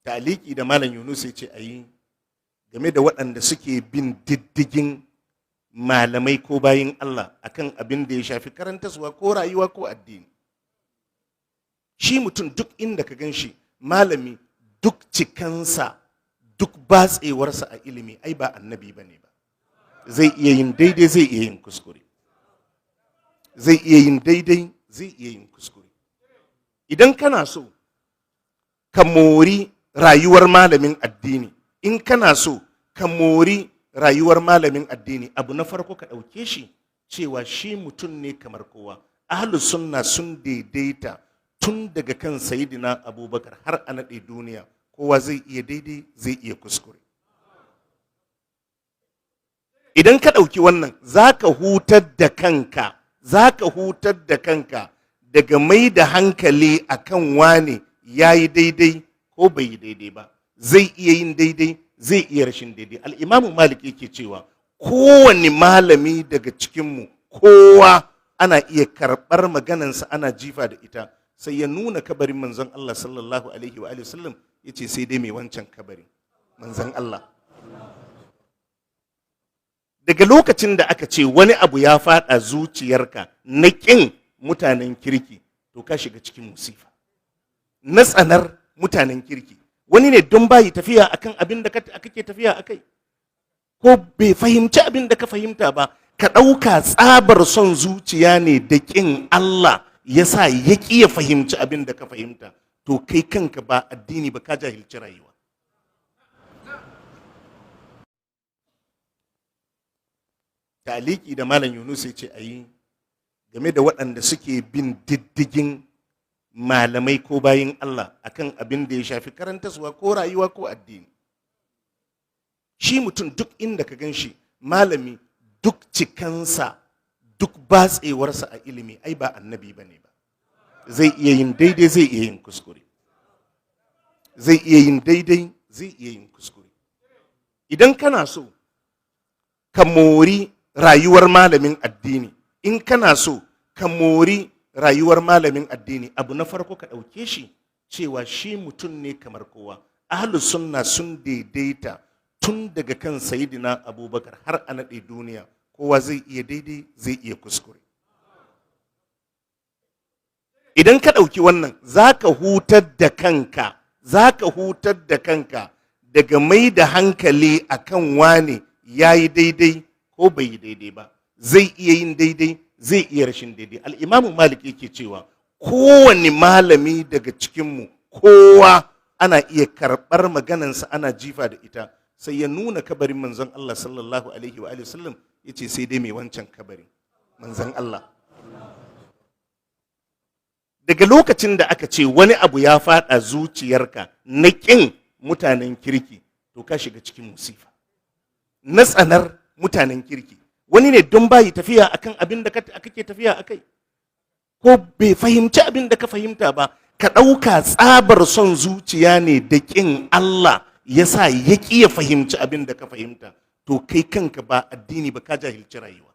ta'aliki da malam Yunus ya ce a yi game da waɗanda suke bin diddigin malamai ko bayin Allah akan abin da ya shafi karantaswa ko rayuwa ko addini. Shi mutum duk inda ka gan shi malami, duk cikansa, duk batsewarsa a ilimi, ai ba annabi ba ne ba. Zai iya yin daidai, zai iya yin kuskure. Zai iya yin daidai, zai iya yin kuskure. Idan kana so ka mori rayuwar malamin addini, in kana so ka mori rayuwar malamin addini, abu na farko ka ɗauke shi cewa shi mutum ne kamar kowa. Ahlus sunna sun daidaita tun daga kan sayidina Abubakar har a naɗe duniya, kowa zai iya daidai, zai iya kuskure. Idan ka ɗauki wannan, za ka hutar da kanka, daga mai da hankali akan wane ya yi daidai ko bai yi daidai ba. Zai iya yin daidai, zai iya rashin daidai. Al'imamu Malik yake cewa kowane malami daga cikinmu, kowa ana iya karɓar maganansa ana jifa da ita. Sai ya nuna kabarin manzon Allah sallallahu alaihi wa sallam, ya ce sai dai mai wancan kabarin manzon Allah. Daga lokacin da aka ce wani abu ya faɗa zuciyarka na ƙin mutanen kirki, to ka shiga cikin musifa. Na tsanar mutanen kirki, wani ne don bayi tafiya akan abin da kake tafiya akai, ko bai fahimci abin da ka fahimta ba, ka ɗauka tsabar son zuciya ne da ƙin Allah ya sa ya ƙi ya fahimci abin da ka fahimta, to kai kanka ba addini ba, ka jahilci rayuwa. Ta'aliki da malam Yunus ya ce a yi game da waɗanda suke bin diddigin malamai ko bayin Allah akan abin da ya shafi karantaswa ko rayuwa ko addini. Shi mutum duk inda ka gan shi malami, duk cikansa, duk batsewarsa a ilimi, ai ba annabi ba ne ba. Zai iya yin daidai, zai iya yin kuskure. Zai iya yin daidai, zai iya yin kuskure. Idan kana so ka mori rayuwar malamin addini, in kana so ka mori rayuwar malamin addini, abu na farko ka ɗauke shi cewa shi mutum ne kamar kowa. Ahlus sunna sun daidaita tun daga kan sayidina Abubakar har a naɗe duniya, kowa zai iya daidai, zai iya kuskure. Idan ka ɗauki wannan, za ka hutar da kanka daga mai da hankali akan wane ya yi daidai ko bai yi daidai ba. Zai iya yin daidai, zai iya rashin daidai. Al'imamu Malik yake cewa kowane malami daga cikinmu, kowa ana iya karɓar maganansa ana jifa da ita. Sai ya nuna kabarin manzon Allah sallallahu alaihi wa sallam, ya ce sai dai mai wancan kabarin manzon Allah. Daga lokacin da aka ce wani abu ya faɗa zuciyarka na ƙin mutanen kirki, to ka shiga cikin musifa. Na tsanar mutanen kirki, wani ne don bayi tafiya akan abin da kake tafiya akai, ko bai fahimci abin da ka fahimta ba, ka ɗauka tsabar son zuciya ne da ƙin Allah ya sa ya ƙi ya fahimci abin da ka fahimta, to kai kanka ba addini ba, ka jahilci rayuwa.